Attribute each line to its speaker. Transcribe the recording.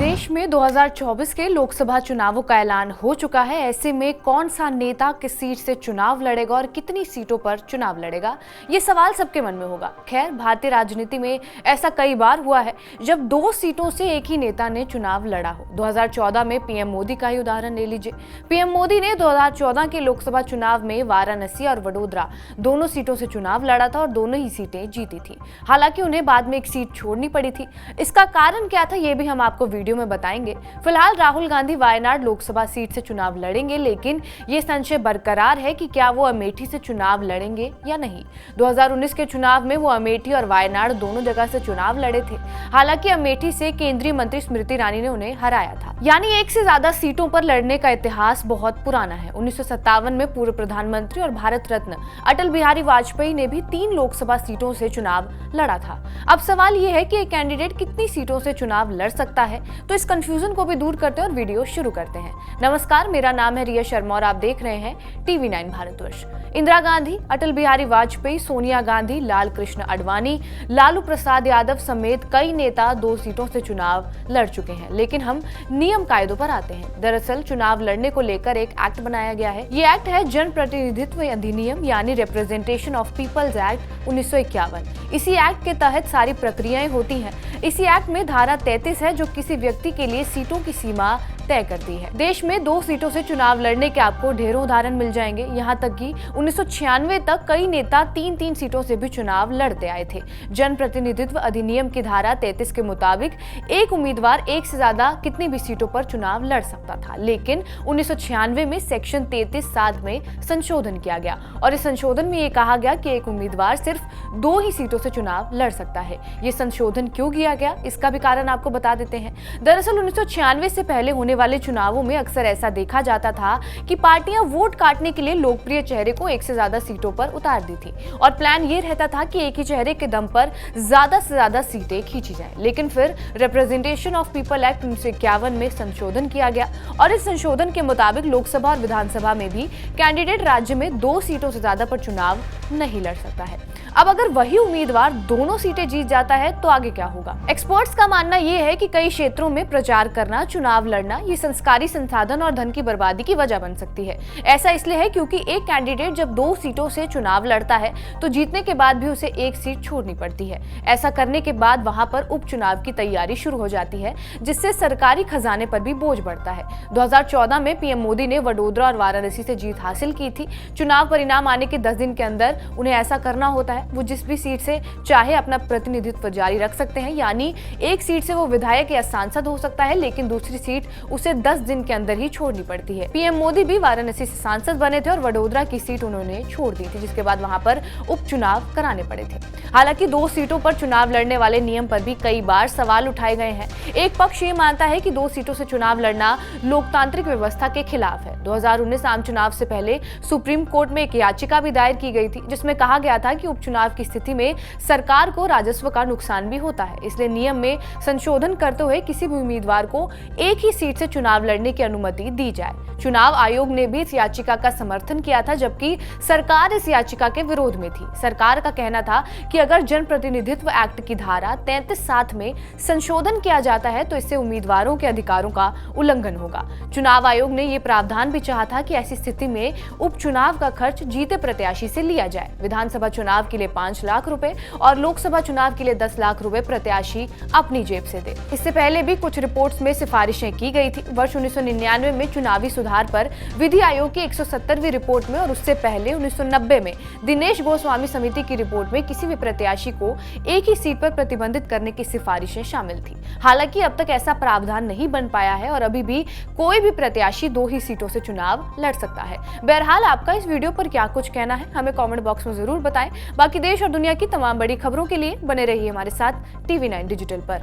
Speaker 1: देश में 2024 के लोकसभा चुनावों का ऐलान हो चुका है। ऐसे में कौन सा नेता किस सीट से चुनाव लड़ेगा और कितनी सीटों पर चुनाव लड़ेगा, ये सवाल सबके मन में होगा। खैर, भारतीय राजनीति में ऐसा कई बार हुआ है जब 2 सीटों से एक ही नेता ने चुनाव लड़ा हो। 2014 में पीएम मोदी का ही उदाहरण ले लीजिए। पीएम मोदी ने 2014 के लोकसभा चुनाव में वाराणसी और वडोदरा दोनों सीटों से चुनाव लड़ा था और दोनों ही सीटें जीती थी। हालांकि उन्हें बाद में एक सीट छोड़नी पड़ी थी। इसका कारण क्या था, ये भी हम आपको वीडियो में बताएंगे। फिलहाल राहुल गांधी वायनाड लोकसभा सीट से चुनाव लड़ेंगे, लेकिन ये संशय बरकरार है कि क्या वो अमेठी से चुनाव लड़ेंगे या नहीं। 2019 के चुनाव में वो अमेठी और वायनाड दोनों जगह से चुनाव लड़े थे। हालांकि अमेठी से केंद्रीय मंत्री स्मृति ईरानी ने उन्हें हराया था। यानी एक से ज्यादा सीटों पर लड़ने का इतिहास बहुत पुराना है। 1957 में पूर्व प्रधानमंत्री और भारत रत्न अटल बिहारी वाजपेयी ने भी 3 लोकसभा सीटों से चुनाव लड़ा था। अब सवाल ये है कि एक कैंडिडेट कितनी सीटों से चुनाव लड़ सकता है। तो इस कंफ्यूजन को भी दूर करते हैं और वीडियो शुरू करते हैं। नमस्कार, मेरा नाम है रिया शर्मा और आप देख रहे हैं TV9 भारतवर्ष। इंदिरा गांधी, अटल बिहारी वाजपेयी, सोनिया गांधी, लाल कृष्ण आडवाणी, लालू प्रसाद यादव समेत कई नेता 2 सीटों से चुनाव लड़ चुके हैं। लेकिन हम नियम कायदों पर आते हैं। दरअसल चुनाव लड़ने को लेकर एक एक्ट बनाया गया है। ये एक्ट है जन प्रतिनिधित्व अधिनियम यानी रिप्रेजेंटेशन ऑफ पीपल्स एक्ट 1951। इसी एक्ट के तहत सारी प्रक्रियाएं होती हैं। इसी एक्ट में धारा 33 है जो किसी व्यक्ति के लिए सीटों की सीमा तय करती है। देश में 2 सीटों से चुनाव लड़ने के आपको ढेरों उदाहरण मिल जाएंगे। यहाँ तक कि 1996 तक कई नेता 3-3 सीटों से भी चुनाव लड़ते आए थे। जन प्रतिनिधित्व अधिनियम की धारा 33 के मुताबिक एक उम्मीदवार एक से ज्यादा कितनी भी सीटों पर चुनाव लड़ सकता था। लेकिन 1996 में सेक्शन 33(7) में संशोधन किया गया और इस संशोधन में ये कहा गया कि एक उम्मीदवार सिर्फ 2 ही सीटों से चुनाव लड़ सकता है। ये संशोधन क्यों किया गया, इसका भी कारण आपको बता देते हैं। दरअसल 1996 से पहले होने वाले चुनावों में अक्सर ऐसा देखा जाता था कि पार्टियां वोट काटने के लिए लोकप्रिय चेहरे को एक से ज्यादा सीटों पर उतार दी थी और प्लान ये रहता था कि एक ही चेहरे के दम पर ज्यादा से ज्यादा सीटें खींची जाएं। लेकिन फिर रिप्रेजेंटेशन ऑफ पीपल एक्ट 1951 में संशोधन किया गया और इस संशोधन के मुताबिक लोकसभा और विधानसभा में भी कैंडिडेट राज्य में 2 सीटों से ज्यादा पर चुनाव नहीं लड़ सकता है। अब अगर वही उम्मीदवार दोनों सीटें जीत जाता है तो आगे क्या होगा? एक्सपर्ट्स का मानना यह है कि कई क्षेत्रों में प्रचार करना, चुनाव लड़ना ये संस्कारी संसाधन और धन की बर्बादी की वजह बन सकती है। ऐसा इसलिए है क्योंकि एक कैंडिडेट जब 2 सीटों से चुनाव लड़ता है तो जीतने के बाद भी उसे एक सीट छोड़नी पड़ती है। ऐसा करने के बाद वहां पर उपचुनाव की तैयारी शुरू हो जाती है, जिससे सरकारी खजाने पर भी बोझ बढ़ता है। 2014 में पीएम मोदी ने वडोदरा और वाराणसी से जीत हासिल की थी। चुनाव परिणाम आने के 10 दिन के अंदर उन्हें ऐसा करना होता है। वो जिस भी सीट से चाहे अपना प्रतिनिधित्व जारी रख सकते हैं, यानी एक सीट से वो विधायक या सांसद हो सकता है, लेकिन दूसरी सीट उसे 10 दिन के अंदर ही छोड़नी पड़ती है। पीएम मोदी भी वाराणसी से सांसद बने थे और वडोदरा की सीट उन्होंने छोड़ दी थी, जिसके बाद वहां पर उपचुनाव कराने पड़े थे। हालांकि 2 सीटों पर चुनाव लड़ने वाले नियम पर भी कई बार सवाल उठाए गए हैं। एक पक्ष ये मानता है कि 2 सीटों से चुनाव लड़ना लोकतांत्रिक व्यवस्था के खिलाफ है। 2019 आम चुनाव से पहले सुप्रीम कोर्ट में एक याचिका भी दायर की गई थी, जिसमें कहा गया था कि उपचुनाव की स्थिति में सरकार को राजस्व का नुकसान भी होता है। इसलिए नियम में संशोधन करते हुए किसी भी उम्मीदवार को एक ही सीट से चुनाव लड़ने की अनुमति दी जाए। चुनाव आयोग ने भी इस याचिका का समर्थन किया था, जबकि सरकार इस याचिका के विरोध में थी। सरकार का कहना था कि अगर जन प्रतिनिधित्व एक्ट की धारा 33(7) में संशोधन किया जाता है तो इससे उम्मीदवारों के अधिकारों का उल्लंघन होगा। चुनाव आयोग ने यह प्रावधान भी चाहा था कि ऐसी स्थिति में उपचुनाव का खर्च जीते प्रत्याशी से लिया जाए। विधानसभा चुनाव के लिए 5 लाख रुपए और लोकसभा चुनाव के लिए 10 लाख रुपए प्रत्याशी अपनी जेब से दे। इससे पहले भी कुछ रिपोर्ट्स में सिफारिशें की गई थी। वर्ष 1999 में चुनावी सुधार पर विधि आयोग की 170वीं रिपोर्ट में और उससे पहले 1990 में दिनेश गोस्वामी समिति की रिपोर्ट में किसी भी प्रत्याशी को एक ही सीट पर प्रतिबंधित करने की सिफारिशें शामिल थी। हालांकि अब तक ऐसा प्रावधान नहीं बन पाया है और अभी भी कोई भी प्रत्याशी 2 ही सीटों से चुनाव लड़ सकता है। बहरहाल, आपका इस वीडियो पर क्या कुछ कहना है हमें कमेंट बॉक्स में जरूर बताएं। बाकी देश और दुनिया की तमाम बड़ी खबरों के लिए बने रहिए हमारे साथ TV9 डिजिटल पर।